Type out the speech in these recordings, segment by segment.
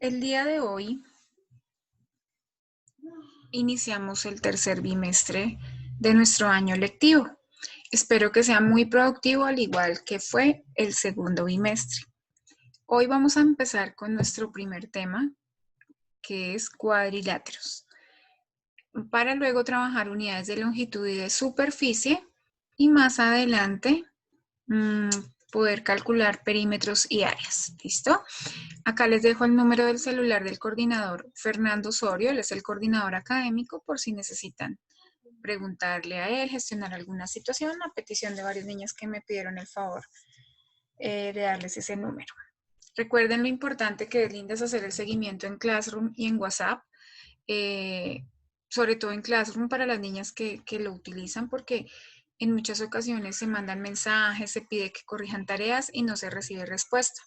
El día de hoy iniciamos el tercer bimestre de nuestro año lectivo. Espero que sea muy productivo, al igual que fue el segundo bimestre. Hoy vamos a empezar con nuestro primer tema, que es cuadriláteros, para luego trabajar unidades de longitud y de superficie y más adelante poder calcular perímetros y áreas. ¿Listo? Acá les dejo el número del celular del coordinador Fernando Osorio, él es el coordinador académico, por si necesitan preguntarle a él, gestionar alguna situación, a petición de varios niños que me pidieron el favor de darles ese número. Recuerden lo importante que es, lindas, hacer el seguimiento en Classroom y en WhatsApp, sobre todo en Classroom para las niñas que lo utilizan, porque en muchas ocasiones se mandan mensajes, se pide que corrijan tareas y no se recibe respuesta.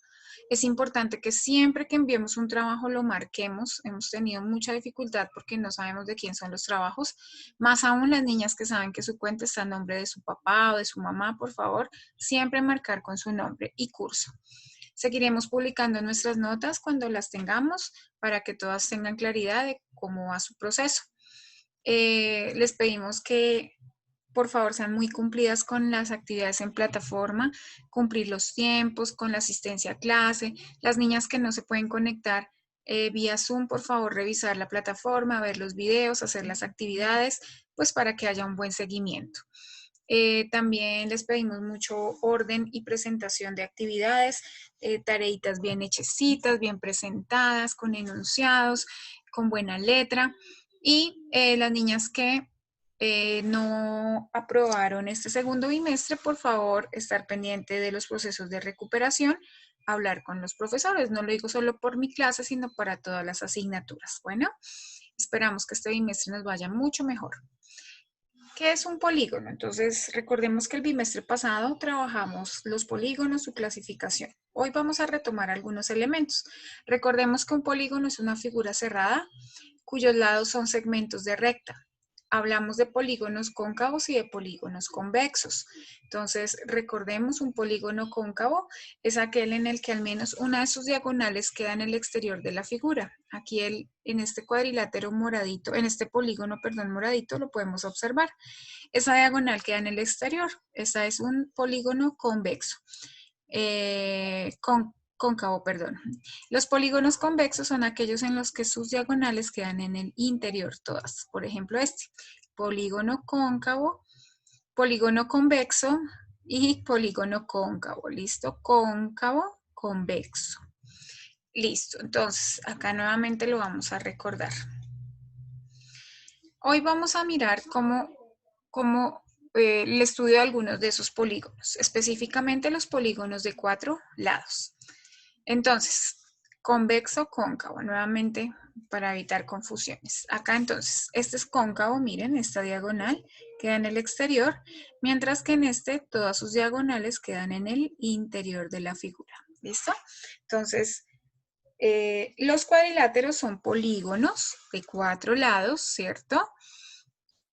Es importante que siempre que enviemos un trabajo lo marquemos. Hemos tenido mucha dificultad porque no sabemos de quién son los trabajos. Más aún las niñas que saben que su cuenta está a nombre de su papá o de su mamá, por favor, siempre marcar con su nombre y curso. Seguiremos publicando nuestras notas cuando las tengamos para que todas tengan claridad de cómo va su proceso. Les pedimos que por favor sean muy cumplidas con las actividades en plataforma, cumplir los tiempos, con la asistencia a clase. Las niñas que no se pueden conectar vía Zoom, por favor revisar la plataforma, ver los videos, hacer las actividades, pues para que haya un buen seguimiento. También les pedimos mucho orden y presentación de actividades, tareitas bien hechecitas, bien presentadas, con enunciados, con buena letra. Y las niñas que no aprobaron este segundo bimestre, por favor, estar pendiente de los procesos de recuperación, hablar con los profesores. No lo digo solo por mi clase, sino para todas las asignaturas. Bueno, esperamos que este bimestre nos vaya mucho mejor. ¿Qué es un polígono? Entonces, recordemos que el bimestre pasado trabajamos los polígonos, su clasificación. Hoy vamos a retomar algunos elementos. Recordemos que un polígono es una figura cerrada cuyos lados son segmentos de recta. Hablamos de polígonos cóncavos y de polígonos convexos. Entonces, recordemos, un polígono cóncavo es aquel en el que al menos una de sus diagonales queda en el exterior de la figura. Aquí en este cuadrilátero moradito, en este polígono, perdón, moradito, lo podemos observar. Esa diagonal queda en el exterior. Esa es un polígono convexo. Cóncavo, perdón. Los polígonos convexos son aquellos en los que sus diagonales quedan en el interior todas. Por ejemplo, este, polígono cóncavo, polígono convexo y polígono cóncavo. ¿Listo? Cóncavo, convexo. Listo. Entonces, acá nuevamente lo vamos a recordar. Hoy vamos a mirar cómo el estudio de algunos de esos polígonos, específicamente los polígonos de 4 lados. Entonces, convexo, cóncavo, nuevamente para evitar confusiones. Acá entonces, este es cóncavo, miren, esta diagonal queda en el exterior, mientras que en este todas sus diagonales quedan en el interior de la figura. ¿Listo? Entonces, los cuadriláteros son polígonos de 4 lados, ¿cierto?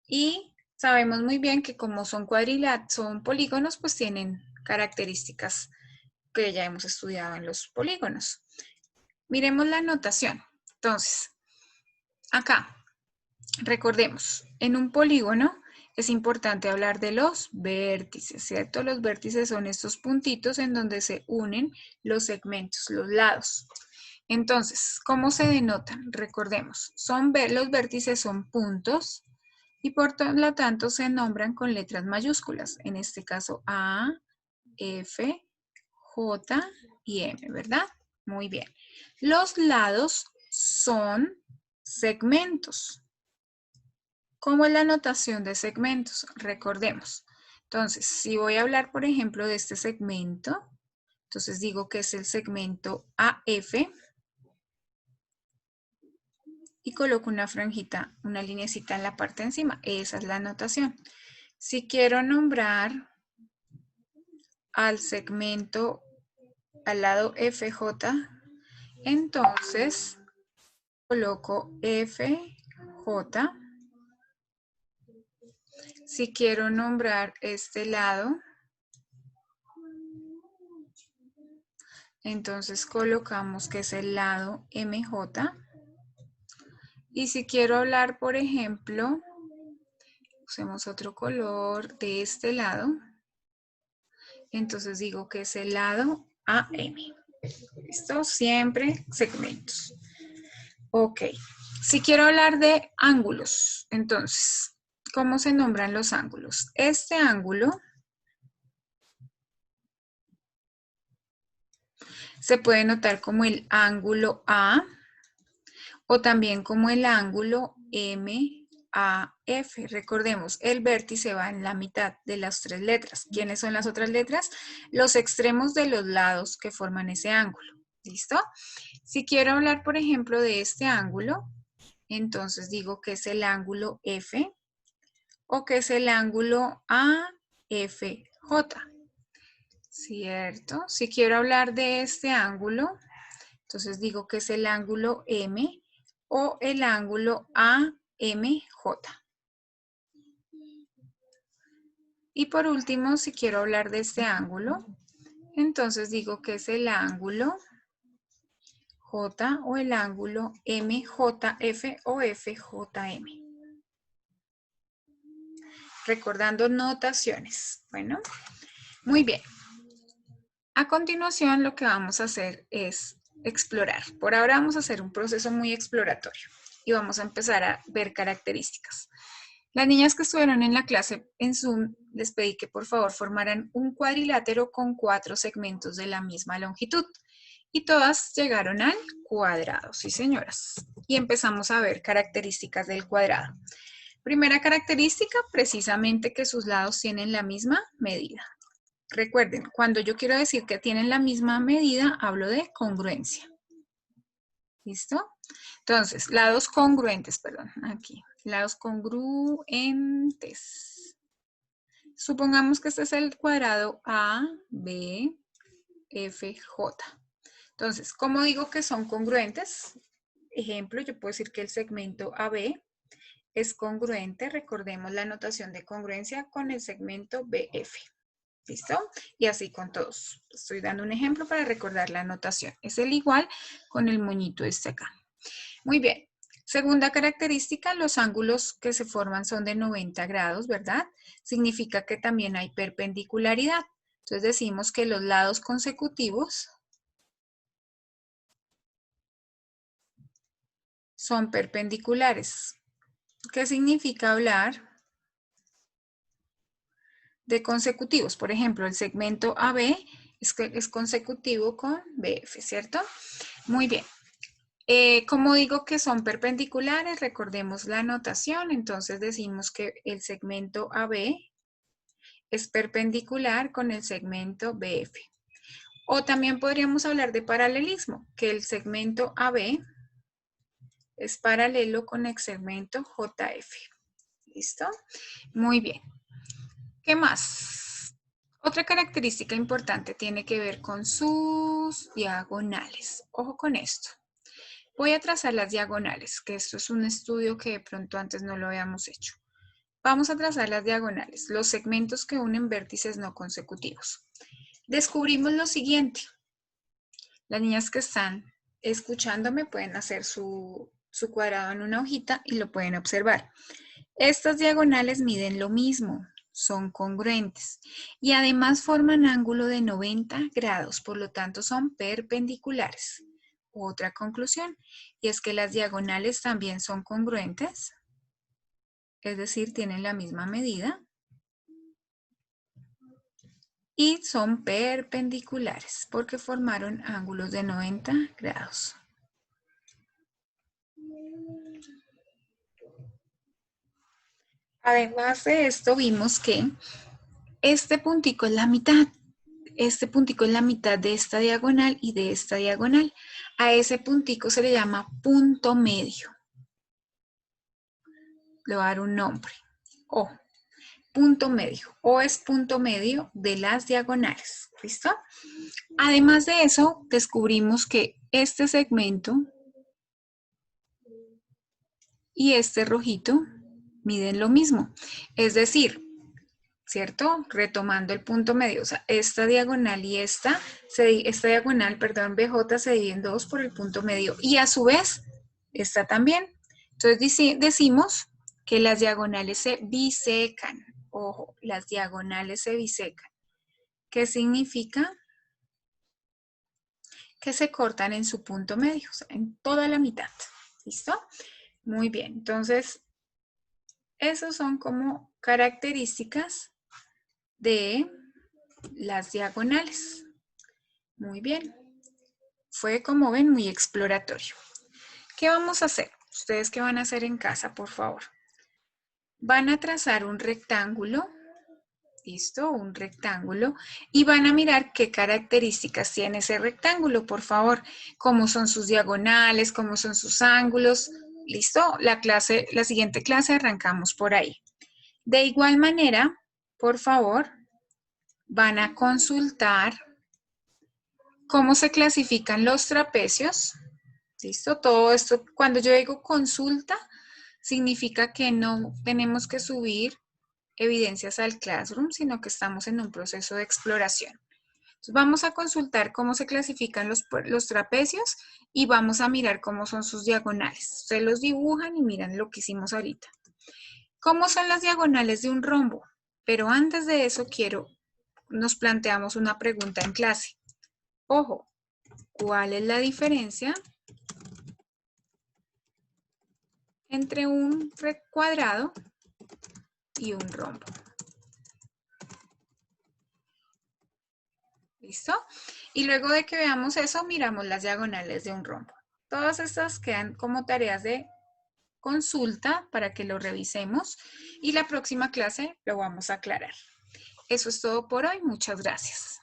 Y sabemos muy bien que como son son polígonos, pues tienen características que ya hemos estudiado en los polígonos. Miremos la notación. Entonces, acá, recordemos, en un polígono es importante hablar de los vértices, ¿cierto? Los vértices son estos puntitos en donde se unen los segmentos, los lados. Entonces, ¿cómo se denotan? Recordemos, los vértices son puntos y por lo tanto se nombran con letras mayúsculas. En este caso, A, F, J y M, ¿verdad? Muy bien. Los lados son segmentos. ¿Cómo es la notación de segmentos? Recordemos. Entonces, si voy a hablar, por ejemplo, de este segmento, entonces digo que es el segmento AF y coloco una franjita, una linecita en la parte de encima. Esa es la notación. Si quiero nombrar al segmento al lado FJ, entonces coloco FJ. Si quiero nombrar este lado, Entonces colocamos que es el lado MJ. Y si quiero hablar, por ejemplo, usemos otro color de este lado. Entonces digo que es el lado AM. ¿Listo? Siempre segmentos. Ok. Si quiero hablar de ángulos, entonces, ¿cómo se nombran los ángulos? Este ángulo se puede notar como el ángulo A o también como el ángulo MAF. Recordemos, el vértice va en la mitad de las tres letras. ¿Quiénes son las otras letras? Los extremos de los lados que forman ese ángulo. ¿Listo? Si quiero hablar, por ejemplo, de este ángulo, entonces digo que es el ángulo F o que es el ángulo AFJ. ¿Cierto? Si quiero hablar de este ángulo, entonces digo que es el ángulo M o el ángulo AMJ. Y por último, si quiero hablar de este ángulo, entonces digo que es el ángulo J o el ángulo MJF o FJM. Recordando notaciones. Bueno, muy bien. A continuación lo que vamos a hacer es explorar. Por ahora vamos a hacer un proceso muy exploratorio y vamos a empezar a ver características. Las niñas que estuvieron en la clase en Zoom, les pedí que por favor formaran un cuadrilátero con 4 segmentos de la misma longitud. Y todas llegaron al cuadrado, sí señoras. Y empezamos a ver características del cuadrado. Primera característica, precisamente que sus lados tienen la misma medida. Recuerden, cuando yo quiero decir que tienen la misma medida, hablo de congruencia. ¿Listo? Entonces, lados congruentes, perdón, aquí. Lados congruentes. Supongamos que este es el cuadrado ABFJ. Entonces, ¿cómo digo que son congruentes? Ejemplo, yo puedo decir que el segmento AB es congruente, recordemos la notación de congruencia con el segmento BF. ¿Listo? Y así con todos. Estoy dando un ejemplo para recordar la notación. Es el igual con el moñito este acá. Muy bien. Segunda característica, los ángulos que se forman son de 90 grados, ¿verdad? Significa que también hay perpendicularidad. Entonces decimos que los lados consecutivos son perpendiculares. ¿Qué significa hablar de consecutivos? Por ejemplo, el segmento AB es consecutivo con BF, ¿cierto? Muy bien. Como digo que son perpendiculares, recordemos la notación, entonces decimos que el segmento AB es perpendicular con el segmento BF. O también podríamos hablar de paralelismo, que el segmento AB es paralelo con el segmento JF. ¿Listo? Muy bien. ¿Qué más? Otra característica importante tiene que ver con sus diagonales. Ojo con esto. Voy a trazar las diagonales, que esto es un estudio que de pronto antes no lo habíamos hecho. Vamos a trazar las diagonales, los segmentos que unen vértices no consecutivos. Descubrimos lo siguiente. Las niñas que están escuchándome pueden hacer su cuadrado en una hojita y lo pueden observar. Estas diagonales miden lo mismo, son congruentes y además forman ángulo de 90 grados, por lo tanto son perpendiculares. Otra conclusión, y es que las diagonales también son congruentes, es decir, tienen la misma medida y son perpendiculares porque formaron ángulos de 90 grados. Además de esto, vimos que este puntico es la mitad. Este puntico es la mitad de esta diagonal y de esta diagonal. A ese puntico se le llama punto medio. Le voy a dar un nombre. O. Punto medio. O es punto medio de las diagonales. ¿Listo? Además de eso, descubrimos que este segmento y este rojito miden lo mismo. Es decir, ¿cierto? Retomando el punto medio, o sea, esta diagonal y esta diagonal, perdón, BJ se divide en dos por el punto medio y a su vez, esta también. Entonces decimos que las diagonales se bisecan. Ojo, las diagonales se bisecan. ¿Qué significa? Que se cortan en su punto medio, o sea, en toda la mitad. ¿Listo? Muy bien, entonces, esos son como características de las diagonales. Muy bien. Fue, como ven, muy exploratorio. ¿Qué vamos a hacer? ¿Ustedes qué van a hacer en casa, por favor? Van a trazar un rectángulo. ¿Listo? Un rectángulo. Y van a mirar qué características tiene ese rectángulo, por favor. Cómo son sus diagonales, cómo son sus ángulos. ¿Listo? La siguiente clase arrancamos por ahí. De igual manera, por favor, van a consultar cómo se clasifican los trapecios. ¿Listo? Todo esto, cuando yo digo consulta, significa que no tenemos que subir evidencias al Classroom, sino que estamos en un proceso de exploración. Entonces vamos a consultar cómo se clasifican los trapecios y vamos a mirar cómo son sus diagonales. Ustedes los dibujan y miran lo que hicimos ahorita. ¿Cómo son las diagonales de un rombo? Pero antes de eso nos planteamos una pregunta en clase. Ojo, ¿cuál es la diferencia entre un cuadrado y un rombo? ¿Listo? Y luego de que veamos eso, miramos las diagonales de un rombo. Todas estas quedan como tareas de consulta para que lo revisemos y la próxima clase lo vamos a aclarar. Eso es todo por hoy. Muchas gracias.